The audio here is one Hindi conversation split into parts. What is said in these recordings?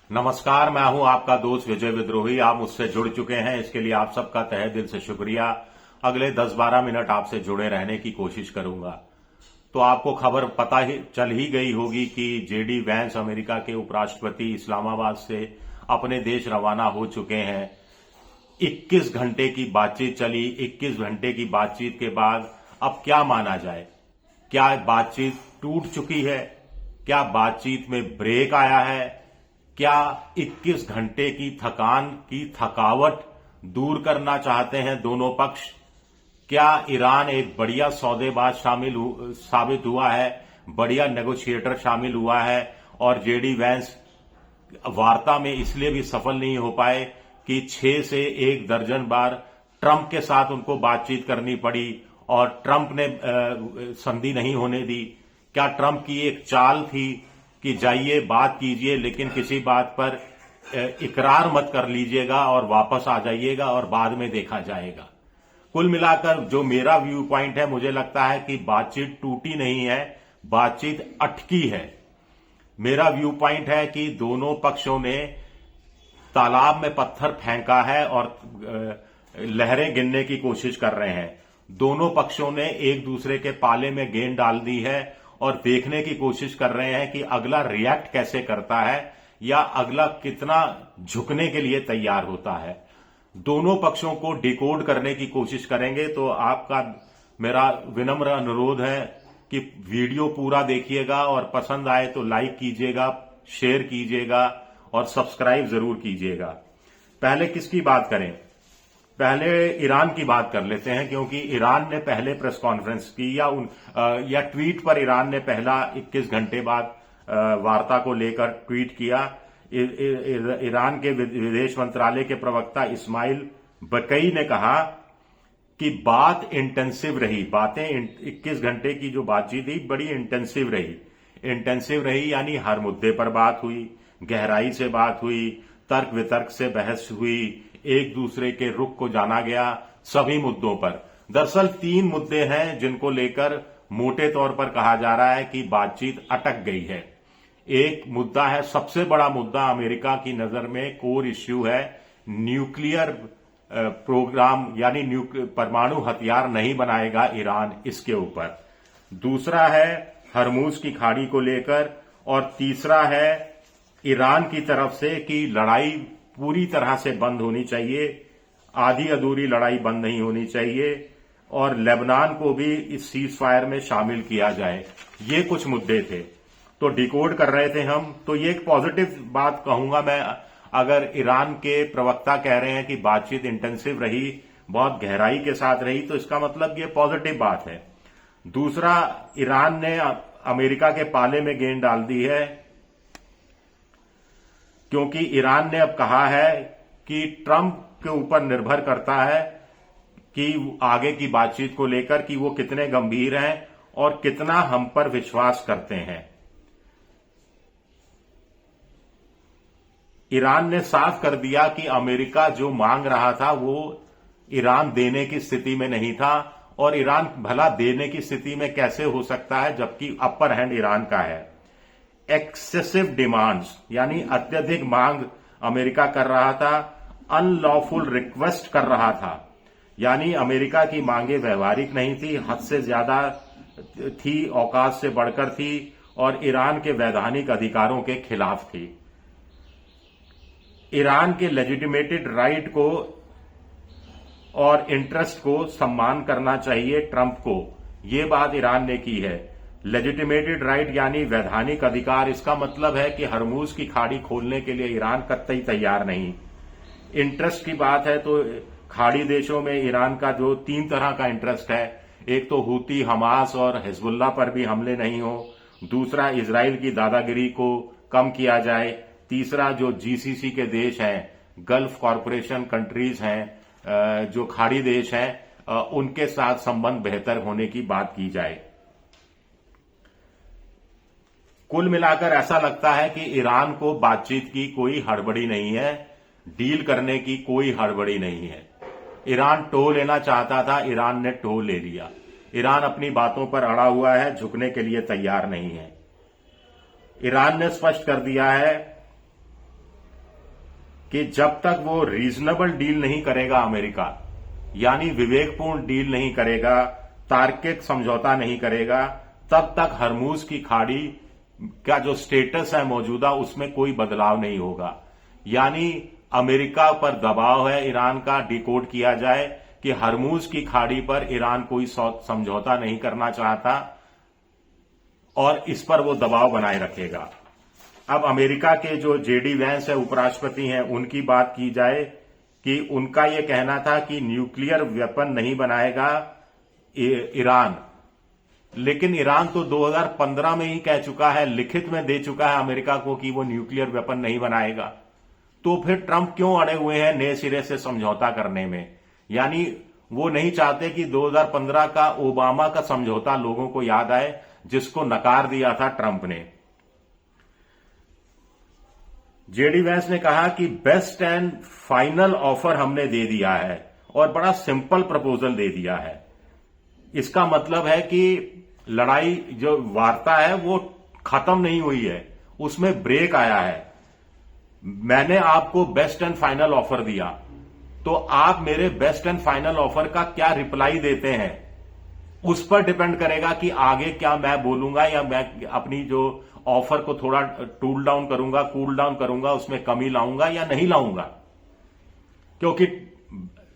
नमस्कार, मैं हूं आपका दोस्त विजय विद्रोही। आप मुझसे जुड़ चुके हैं, इसके लिए आप सबका तहे दिल से शुक्रिया। अगले 10-12 मिनट आपसे जुड़े रहने की कोशिश करूंगा। तो आपको खबर पता ही चल ही गई होगी कि जेडी वैंस अमेरिका के उपराष्ट्रपति इस्लामाबाद से अपने देश रवाना हो चुके हैं। 21 घंटे की बातचीत चली। 21 घंटे की बातचीत के बाद अब क्या माना जाए? क्या बातचीत टूट चुकी है? क्या बातचीत में ब्रेक आया है? क्या 21 घंटे की थकान की थकावट दूर करना चाहते हैं दोनों पक्ष? क्या ईरान एक बढ़िया सौदेबाज साबित हुआ है, बढ़िया नेगोशिएटर शामिल हुआ है और जेडी वैंस वार्ता में इसलिए भी सफल नहीं हो पाए कि 6 से 1 दर्जन बार ट्रंप के साथ उनको बातचीत करनी पड़ी और ट्रंप ने संधि नहीं होने दी? क्या ट्रंप की एक चाल थी कि जाइए बात कीजिए लेकिन किसी बात पर इकरार मत कर लीजिएगा और वापस आ जाइएगा और बाद में देखा जाएगा? कुल मिलाकर जो मेरा व्यू पॉइंट है, मुझे लगता है कि बातचीत टूटी नहीं है, बातचीत अटकी है। मेरा व्यू पॉइंट है कि दोनों पक्षों ने तालाब में पत्थर फेंका है और लहरें गिनने की कोशिश कर रहे हैं। दोनों पक्षों ने एक दूसरे के पाले में गेंद डाल दी है और देखने की कोशिश कर रहे हैं कि अगला रिएक्ट कैसे करता है या अगला कितना झुकने के लिए तैयार होता है। दोनों पक्षों को डिकोड करने की कोशिश करेंगे। तो आपका मेरा विनम्र अनुरोध है कि वीडियो पूरा देखिएगा और पसंद आए तो लाइक कीजिएगा, शेयर कीजिएगा और सब्सक्राइब जरूर कीजिएगा। पहले किसकी बात करें? पहले ईरान की बात कर लेते हैं, क्योंकि ईरान ने पहले प्रेस कॉन्फ्रेंस की या ट्वीट पर ईरान ने पहला 21 घंटे बाद वार्ता को लेकर ट्वीट किया। ईरान के विदेश मंत्रालय के प्रवक्ता इस्माइल बकई ने कहा कि बात इंटेंसिव रही। बातें 21 घंटे की जो बातचीत थी बड़ी इंटेंसिव रही यानी हर मुद्दे पर बात हुई, गहराई से बात हुई, तर्क वितर्क से बहस हुई, एक दूसरे के रुख को जाना गया सभी मुद्दों पर। दरअसल 3 मुद्दे हैं जिनको लेकर मोटे तौर पर कहा जा रहा है कि बातचीत अटक गई है। एक मुद्दा है, सबसे बड़ा मुद्दा अमेरिका की नजर में कोर इश्यू है, न्यूक्लियर प्रोग्राम यानी परमाणु हथियार नहीं बनाएगा ईरान, इसके ऊपर। दूसरा है हरमुज की खाड़ी को लेकर और तीसरा है ईरान की तरफ से कि लड़ाई पूरी तरह से बंद होनी चाहिए, आधी अधूरी लड़ाई बंद नहीं होनी चाहिए और लेबनान को भी इस सीज फायर में शामिल किया जाए। ये कुछ मुद्दे थे, तो डिकोड कर रहे थे हम। तो ये एक पॉजिटिव बात कहूंगा मैं। अगर ईरान के प्रवक्ता कह रहे हैं कि बातचीत इंटेंसिव रही, बहुत गहराई के साथ रही, तो इसका मतलब ये पॉजिटिव बात है। दूसरा, ईरान ने अमेरिका के पाले में गेंद डाल दी है, क्योंकि ईरान ने अब कहा है कि ट्रंप के ऊपर निर्भर करता है कि आगे की बातचीत को लेकर कि वो कितने गंभीर हैं और कितना हम पर विश्वास करते हैं। ईरान ने साफ कर दिया कि अमेरिका जो मांग रहा था वो ईरान देने की स्थिति में नहीं था, और ईरान भला देने की स्थिति में कैसे हो सकता है जबकि अपर हैंड ईरान का है। एक्सेसिव डिमांड्स यानी अत्यधिक मांग अमेरिका कर रहा था, अनलॉफुल रिक्वेस्ट कर रहा था, यानी अमेरिका की मांगे व्यवहारिक नहीं थी, हद से ज्यादा थी, औकात से बढ़कर थी और ईरान के वैधानिक अधिकारों के खिलाफ थी। ईरान के लेजिटिमेटेड राइट को और इंटरेस्ट को सम्मान करना चाहिए ट्रंप को, ये बात ईरान ने की है। लेजिटिमेटेड राइट यानी वैधानिक अधिकार, इसका मतलब है कि हरमुज की खाड़ी खोलने के लिए ईरान कतई तैयार नहीं। इंटरेस्ट की बात है तो खाड़ी देशों में ईरान का जो 3 तरह का इंटरेस्ट है, एक तो हूती, हमास और हिजबुल्लाह पर भी हमले नहीं हो, दूसरा इजराइल की दादागिरी को कम किया जाए, तीसरा जो जीसीसी के देश हैं, गल्फ कॉरपोरेशन कंट्रीज हैं, जो खाड़ी देश हैं, उनके साथ संबंध बेहतर होने की बात की जाए। कुल मिलाकर ऐसा लगता है कि ईरान को बातचीत की कोई हड़बड़ी नहीं है, डील करने की कोई हड़बड़ी नहीं है। ईरान टो लेना चाहता था, ईरान ने टो ले लिया। ईरान अपनी बातों पर अड़ा हुआ है, झुकने के लिए तैयार नहीं है। ईरान ने स्पष्ट कर दिया है कि जब तक वो रीजनेबल डील नहीं करेगा अमेरिका, यानी विवेकपूर्ण डील नहीं करेगा, तार्किक समझौता नहीं करेगा, तब तक हरमुज की खाड़ी का जो स्टेटस है मौजूदा उसमें कोई बदलाव नहीं होगा। यानी अमेरिका पर दबाव है ईरान का डिकोड किया जाए कि हरमुज की खाड़ी पर ईरान कोई समझौता नहीं करना चाहता और इस पर वो दबाव बनाए रखेगा। अब अमेरिका के जो जेडी वैंस है, उपराष्ट्रपति हैं, उनकी बात की जाए कि उनका यह कहना था कि न्यूक्लियर वेपन नहीं बनाएगा ईरान, लेकिन ईरान तो 2015 में ही कह चुका है, लिखित में दे चुका है अमेरिका को कि वो न्यूक्लियर वेपन नहीं बनाएगा। तो फिर ट्रंप क्यों अड़े हुए हैं नए सिरे से समझौता करने में? यानी वो नहीं चाहते कि 2015 का ओबामा का समझौता लोगों को याद आए, जिसको नकार दिया था ट्रंप ने। जेडी वैंस ने कहा कि बेस्ट एंड फाइनल ऑफर हमने दे दिया है और बड़ा सिंपल प्रपोजल दे दिया है। इसका मतलब है कि लड़ाई जो वार्ता है वो खत्म नहीं हुई है, उसमें ब्रेक आया है। मैंने आपको बेस्ट एंड फाइनल ऑफर दिया, तो आप मेरे बेस्ट एंड फाइनल ऑफर का क्या रिप्लाई देते हैं, उस पर डिपेंड करेगा कि आगे क्या मैं बोलूंगा या मैं अपनी जो ऑफर को थोड़ा टूल डाउन करूंगा, कूल डाउन करूंगा, उसमें कमी लाऊंगा या नहीं लाऊंगा। क्योंकि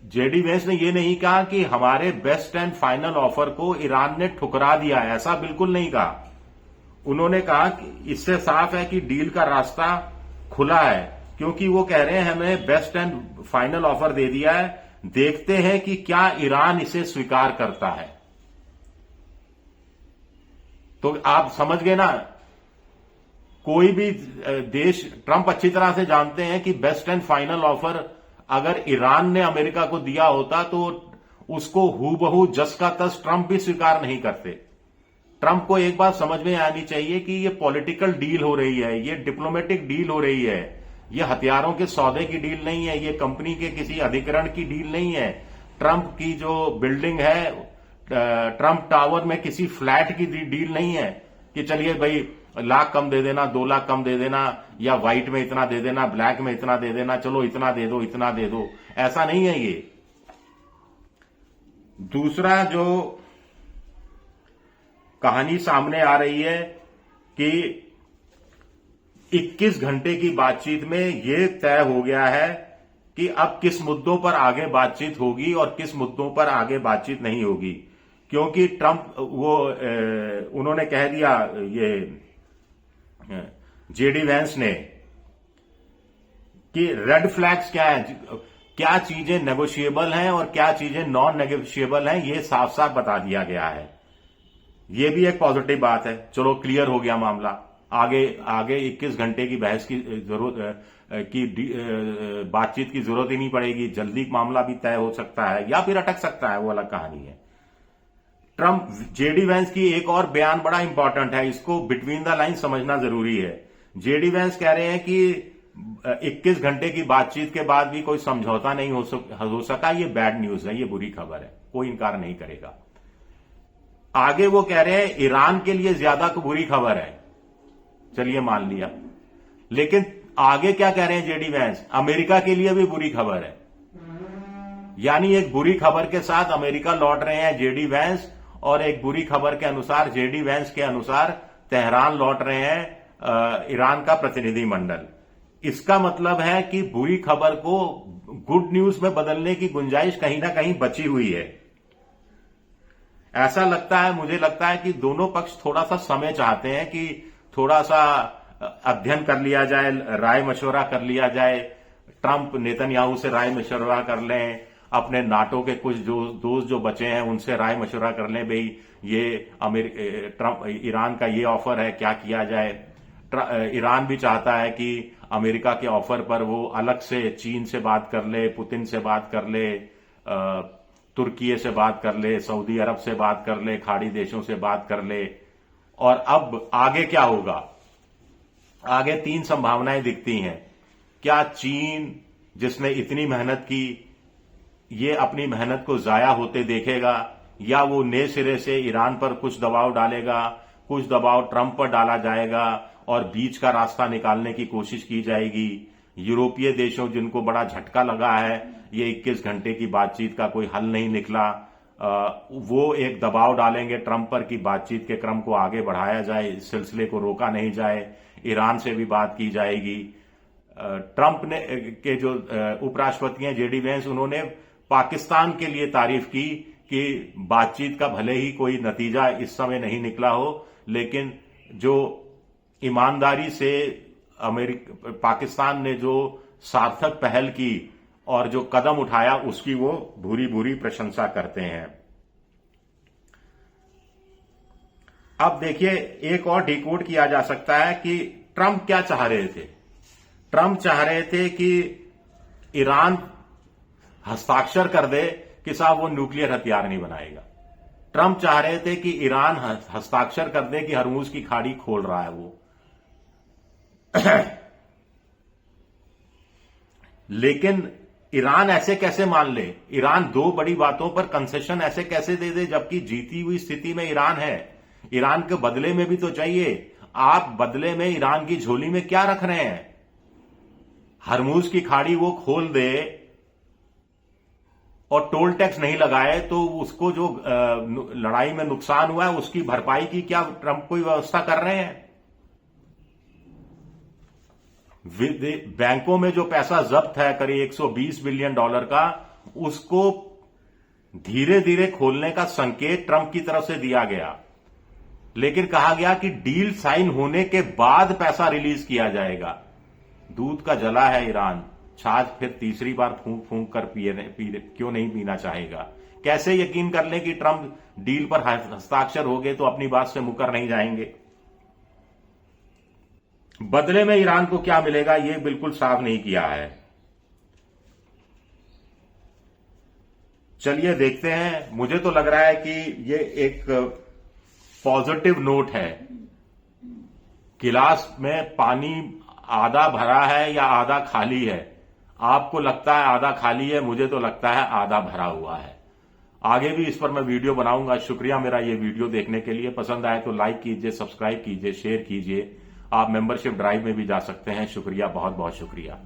जेडी वैंस ने यह नहीं कहा कि हमारे बेस्ट एंड फाइनल ऑफर को ईरान ने ठुकरा दिया, ऐसा बिल्कुल नहीं कहा। उन्होंने कहा कि इससे साफ है कि डील का रास्ता खुला है, क्योंकि वो कह रहे हैं हमें बेस्ट एंड फाइनल ऑफर दे दिया है, देखते हैं कि क्या ईरान इसे स्वीकार करता है। तो आप समझ गए ना, कोई भी देश, ट्रंप अच्छी तरह से जानते हैं कि बेस्ट एंड फाइनल ऑफर अगर ईरान ने अमेरिका को दिया होता तो उसको हूबहू जस का तस ट्रंप भी स्वीकार नहीं करते। ट्रंप को एक बात समझ में आनी चाहिए कि ये पॉलिटिकल डील हो रही है, ये डिप्लोमेटिक डील हो रही है, ये हथियारों के सौदे की डील नहीं है, ये कंपनी के किसी अधिग्रहण की डील नहीं है। ट्रंप की जो बिल्डिंग है, ट्रंप टावर में किसी फ्लैट की डील नहीं है कि चलिए भाई लाख कम दे देना, 2 लाख कम दे देना, या व्हाइट में इतना दे देना, ब्लैक में इतना दे देना, चलो इतना दे दो, इतना दे दो, ऐसा नहीं है ये। दूसरा जो कहानी सामने आ रही है कि 21 घंटे की बातचीत में यह तय हो गया है कि अब किस मुद्दों पर आगे बातचीत होगी और किस मुद्दों पर आगे बातचीत नहीं होगी। क्योंकि ट्रंप उन्होंने कह दिया, ये जेडी वैंस ने, कि रेड फ्लैग्स क्या है, क्या चीजें नेगोशिएबल हैं और क्या चीजें नॉन नेगोशिएबल हैं, ये साफ साफ बता दिया गया है। ये भी एक पॉजिटिव बात है। चलो क्लियर हो गया मामला, आगे 21 घंटे की बहस की जरूरत की बातचीत की जरूरत ही नहीं पड़ेगी, जल्दी मामला भी तय हो सकता है या फिर अटक सकता है, वो अलग कहानी है। ट्रंप, जेडी वैंस की एक और बयान बड़ा इंपॉर्टेंट है, इसको बिटवीन द लाइन समझना जरूरी है। जेडी वैंस कह रहे हैं कि 21 घंटे की बातचीत के बाद भी कोई समझौता नहीं हो सका, ये बैड न्यूज है, ये बुरी खबर है, कोई इनकार नहीं करेगा। आगे वो कह रहे हैं ईरान के लिए ज्यादा बुरी खबर है, चलिए मान लिया, लेकिन आगे क्या कह रहे हैं जेडी वैंस, अमेरिका के लिए भी बुरी खबर है। यानी एक बुरी खबर के साथ अमेरिका लौट रहे हैं जेडी वैंस, और एक बुरी खबर के अनुसार, जेडी वैंस के अनुसार, तेहरान लौट रहे हैं ईरान का प्रतिनिधिमंडल। इसका मतलब है कि बुरी खबर को गुड न्यूज में बदलने की गुंजाइश कहीं ना कहीं बची हुई है। ऐसा लगता है, मुझे लगता है कि दोनों पक्ष थोड़ा सा समय चाहते हैं कि थोड़ा सा अध्ययन कर लिया जाए, राय मशवरा कर लिया जाए, ट्रंप नेतन्याहू से राय मशवरा कर लें, अपने नाटो के कुछ दोस्त जो बचे हैं उनसे राय मशवरा कर लें, भाई ये ट्रंप ईरान का ये ऑफर है, क्या किया जाए। ईरान भी चाहता है कि अमेरिका के ऑफर पर वो अलग से चीन से बात कर ले, पुतिन से बात कर ले, तुर्की से बात कर ले, सऊदी अरब से बात कर ले, खाड़ी देशों से बात कर ले। और अब आगे क्या होगा? आगे 3 संभावनाएं दिखती हैं। क्या चीन, जिसने इतनी मेहनत की, ये अपनी मेहनत को जाया होते देखेगा, या वो नए सिरे से ईरान पर कुछ दबाव डालेगा, कुछ दबाव ट्रंप पर डाला जाएगा और बीच का रास्ता निकालने की कोशिश की जाएगी। यूरोपीय देशों जिनको बड़ा झटका लगा है, ये 21 घंटे की बातचीत का कोई हल नहीं निकला, वो एक दबाव डालेंगे ट्रंप पर कि बातचीत के क्रम को आगे बढ़ाया जाए, इस सिलसिले को रोका नहीं जाए, ईरान से भी बात की जाएगी। ट्रंप ने के जो उपराष्ट्रपति हैं जेडी वेंस, उन्होंने पाकिस्तान के लिए तारीफ की कि बातचीत का भले ही कोई नतीजा इस समय नहीं निकला हो, लेकिन जो ईमानदारी से पाकिस्तान ने जो सार्थक पहल की और जो कदम उठाया उसकी वो भूरी भूरी प्रशंसा करते हैं। अब देखिए, एक और डिकोड किया जा सकता है कि ट्रंप क्या चाह रहे थे। ट्रंप चाह रहे थे कि ईरान हस्ताक्षर कर दे कि साहब वो न्यूक्लियर हथियार नहीं बनाएगा। ट्रंप चाह रहे थे कि ईरान हस्ताक्षर कर दे कि हरमुज की खाड़ी खोल रहा है वो। लेकिन ईरान ऐसे कैसे मान ले? ईरान दो बड़ी बातों पर कंसेशन ऐसे कैसे दे दे, जबकि जीती हुई स्थिति में ईरान है। ईरान के बदले में भी तो चाहिए। आप बदले में ईरान की झोली में क्या रख रहे हैं? हरमुज की खाड़ी वो खोल दे और टोल टैक्स नहीं लगाए तो उसको जो लड़ाई में नुकसान हुआ है उसकी भरपाई की क्या ट्रंप कोई व्यवस्था कर रहे हैं? बैंकों में जो पैसा जब्त है करीब 120 बिलियन डॉलर का, उसको धीरे धीरे खोलने का संकेत ट्रंप की तरफ से दिया गया, लेकिन कहा गया कि डील साइन होने के बाद पैसा रिलीज किया जाएगा। दूध का जला है ईरान, छाछ फिर तीसरी बार फूंक फूंक कर क्यों नहीं पीना चाहेगा? कैसे यकीन कर लें कि ट्रंप डील पर हस्ताक्षर हो गए तो अपनी बात से मुकर नहीं जाएंगे? बदले में ईरान को क्या मिलेगा ये बिल्कुल साफ नहीं किया है। चलिए देखते हैं। मुझे तो लग रहा है कि ये एक पॉजिटिव नोट है। गिलास में पानी आधा भरा है या आधा खाली है? आपको लगता है आधा खाली है, मुझे तो लगता है आधा भरा हुआ है। आगे भी इस पर मैं वीडियो बनाऊंगा। शुक्रिया मेरा ये वीडियो देखने के लिए। पसंद आए तो लाइक कीजिए, सब्सक्राइब कीजिए, शेयर कीजिए। आप मेंबरशिप ड्राइव में भी जा सकते हैं। शुक्रिया, बहुत बहुत शुक्रिया।